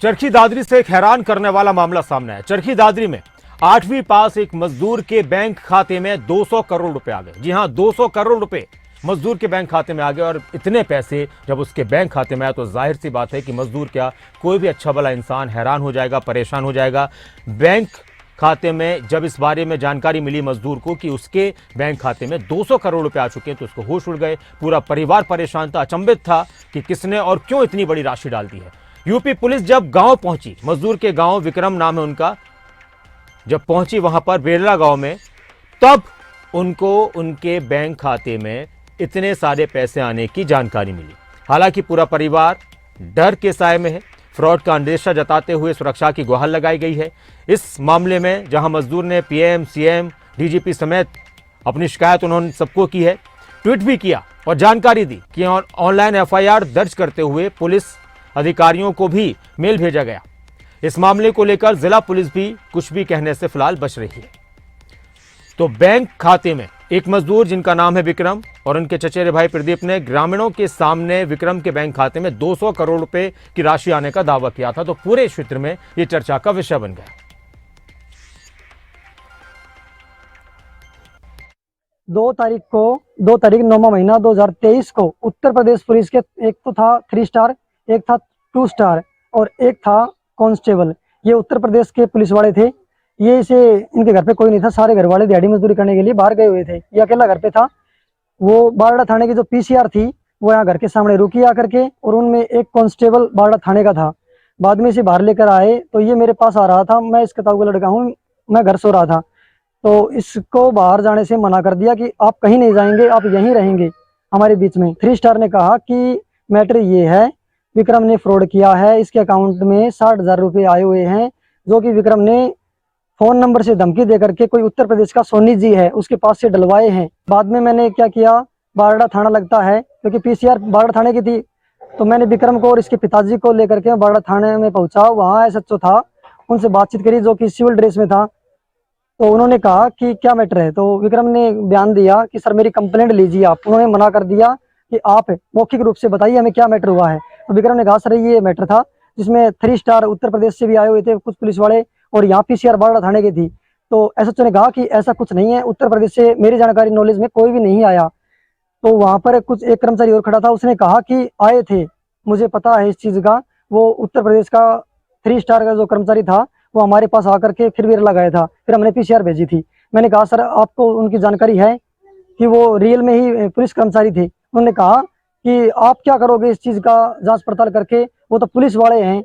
चरखी दादरी से एक हैरान करने वाला मामला सामने आया। चरखी दादरी में 8वीं पास एक मजदूर के बैंक खाते में 200 करोड़ रुपए आ गए। जी हां, 200 करोड़ रुपए मजदूर के बैंक खाते में आ गए। और इतने पैसे जब उसके बैंक खाते में आए तो जाहिर सी बात है कि मजदूर क्या, कोई भी अच्छा भला इंसान हैरान हो जाएगा, परेशान हो जाएगा। बैंक खाते में जब इस बारे में जानकारी मिली मजदूर को कि उसके बैंक खाते में 200 करोड़ रुपए आ चुके हैं तो उसको होश उड़ गए। पूरा परिवार परेशान था, अचंभित था कि किसने और क्यों इतनी बड़ी राशि डाल दी है। यूपी पुलिस जब गांव पहुंची, मजदूर के गांव विक्रम नाम है उनका, जब पहुंची वहां पर बेरला गांव में, तब उनको उनके बैंक खाते में इतने सारे पैसे आने की जानकारी मिली। हालांकि पूरा परिवार डर के साए में है। फ्रॉड का अंदेशा जताते हुए सुरक्षा की गुहार लगाई गई है। इस मामले में जहां मजदूर ने पीएम, सीएम, डीजीपी समेत अपनी शिकायत उन्होंने सबको की है, ट्वीट भी किया और जानकारी दी कि ऑनलाइन एफआईआर दर्ज करते हुए पुलिस अधिकारियों को भी मेल भेजा गया। इस मामले को लेकर जिला पुलिस भी कुछ भी कहने से फिलहाल बच रही है। तो बैंक खाते में एक मजदूर जिनका नाम है विक्रम और उनके चचेरे भाई प्रदीप ने ग्रामीणों के सामने विक्रम के बैंक खाते में 200 करोड़ रुपए की राशि आने का दावा किया था। तो पूरे क्षेत्र में यह चर्चा का विषय बन गया। 2 तारीख 9वां महीना 2023 को उत्तर प्रदेश पुलिस के एक तो था 3 स्टार, एक था 2 स्टार और एक था कांस्टेबल। ये उत्तर प्रदेश के पुलिस वाले थे। इनके घर पे कोई नहीं था, सारे घर वाले दिहाड़ी मजदूरी करने के लिए बाहर गए हुए थे। ये अकेला घर पे था। वो बारडा थाने की जो पीसीआर थी वो यहाँ घर के सामने रुकी आकर के, और उनमें एक कांस्टेबल बारडा थाने का था। बाद में इसे बाहर लेकर आए तो ये मेरे पास आ रहा था। मैं इस किताब का लड़का हूँ, मैं घर सो रहा था। तो इसको बाहर जाने से मना कर दिया कि आप कहीं नहीं जाएंगे, आप यहीं रहेंगे हमारे बीच में। 3 स्टार ने कहा कि मैटर ये है, विक्रम ने फ्रॉड किया है, इसके अकाउंट में 60,000 रुपये आए हुए हैं, जो कि विक्रम ने फोन नंबर से धमकी दे करके कोई उत्तर प्रदेश का सोनी जी है उसके पास से डलवाए हैं। बाद में मैंने क्या किया, बारडा थाना लगता है क्योंकि पीसीआर बारडा थाने की थी, तो मैंने विक्रम को और इसके पिताजी को लेकर के बारडा थाने में पहुंचा। वहाँ एसएचओ था, उनसे बातचीत करी जो कि सिविल ड्रेस में था। तो उन्होंने कहा कि क्या मैटर है, तो विक्रम ने बयान दिया कि सर मेरी कंप्लेंट लीजिए आप। उन्होंने मना कर दिया कि आप मौखिक रूप से बताइए हमें क्या मैटर हुआ है। तो विक्रम ने कहा सर ये मैटर था जिसमें 3 स्टार उत्तर प्रदेश से भी आए हुए थे कुछ पुलिस वाले, और यहाँ पीसीआर बारडा थाने की थी। तो एसएचओ ने कहा कि ऐसा कुछ नहीं है, उत्तर प्रदेश से मेरी जानकारी नॉलेज में कोई भी नहीं आया। तो वहां पर कुछ एक कर्मचारी और खड़ा था, उसने कहा कि आए थे, मुझे पता है इस चीज का। वो उत्तर प्रदेश का 3 स्टार का जो कर्मचारी था वो हमारे पास आकर के फिर बिरला गया था। फिर हमने पीसीआर भेजी थी। मैंने कहा सर आपको उनकी जानकारी है कि वो रियल में ही पुलिस कर्मचारी थे। उन्होंने कहा कि आप क्या करोगे इस चीज का जांच पड़ताल करके, वो तो पुलिस वाले हैं,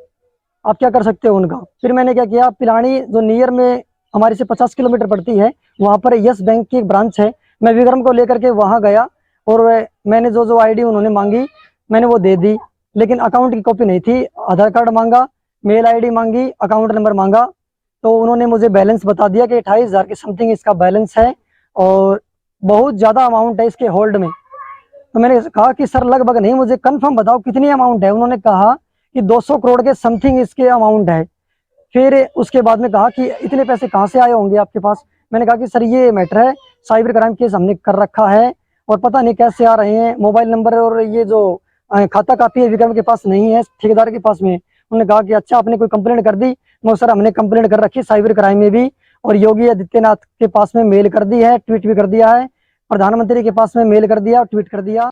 आप क्या कर सकते हो उनका। फिर मैंने क्या किया, पिलानी जो नियर में हमारे से 50 किलोमीटर पड़ती है, वहाँ पर यस बैंक की एक ब्रांच है। मैं विक्रम को लेकर के वहाँ गया और मैंने जो आईडी उन्होंने मांगी मैंने वो दे दी, लेकिन अकाउंट की कॉपी नहीं थी। आधार कार्ड मांगा, मेल आईडी मांगी, अकाउंट नंबर मांगा। तो उन्होंने मुझे बैलेंस बता दिया कि 28,000 के समथिंग इसका बैलेंस है और बहुत ज़्यादा अमाउंट है इसके होल्ड में। तो मैंने कहा कि सर लगभग नहीं, मुझे कंफर्म बताओ कितनी अमाउंट है। उन्होंने कहा कि 200 करोड़ के समथिंग इसके अमाउंट है। फिर उसके बाद में कहा कि इतने पैसे कहाँ से आए होंगे आपके पास। मैंने कहा कि सर ये मैटर है, साइबर क्राइम केस हमने कर रखा है और पता नहीं कैसे आ रहे हैं। मोबाइल नंबर और ये जो खाता कापी है विक्रम के पास नहीं है, ठेकेदार के पास में। उन्होंने कहा कि अच्छा आपने कोई कंप्लेंट कर दी। मैं सर हमने कंप्लेंट कर रखी साइबर क्राइम में भी, और योगी आदित्यनाथ के पास में मेल कर दी है, ट्वीट भी कर दिया है, प्रधानमंत्री के पास में मेल कर दिया, ट्वीट कर दिया।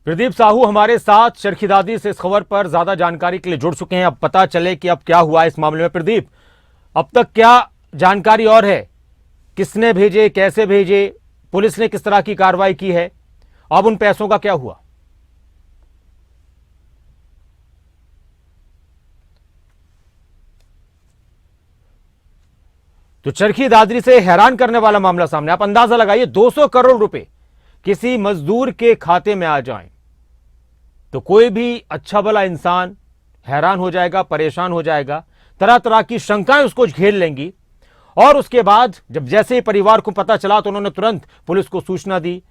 प्रदीप साहू हमारे साथ चरखी दादरी से इस खबर पर ज्यादा जानकारी के लिए जुड़ चुके हैं। अब पता चले कि अब क्या हुआ इस मामले में। प्रदीप, अब तक क्या जानकारी और है, किसने भेजे, कैसे भेजे, पुलिस ने किस तरह की कार्रवाई की है, अब उन पैसों का क्या हुआ? तो चरखी दादरी से हैरान करने वाला मामला सामने। आप अंदाजा लगाइए, 200 करोड़ रुपए किसी मजदूर के खाते में आ जाएं तो कोई भी अच्छा भला इंसान हैरान हो जाएगा, परेशान हो जाएगा, तरह तरह की शंकाएं उसको घेर लेंगी। और उसके बाद जब जैसे ही परिवार को पता चला तो उन्होंने तुरंत पुलिस को सूचना दी,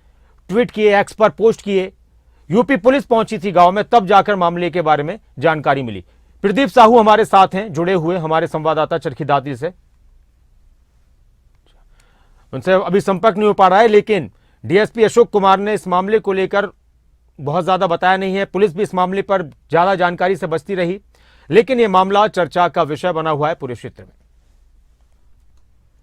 ट्वीट किए, एक्स पर पोस्ट किए। यूपी पुलिस पहुंची थी गांव में, तब जाकर मामले के बारे में जानकारी मिली। प्रदीप साहू हमारे साथ हैं, जुड़े हुए हमारे संवाददाता चरखी दादरी से। उनसे अभी संपर्क नहीं हो पा रहा है, लेकिन डीएसपी अशोक कुमार ने इस मामले को लेकर बहुत ज्यादा बताया नहीं है। पुलिस भी इस मामले पर ज्यादा जानकारी से बचती रही। लेकिन यह मामला चर्चा का विषय बना हुआ है पूरे क्षेत्र में।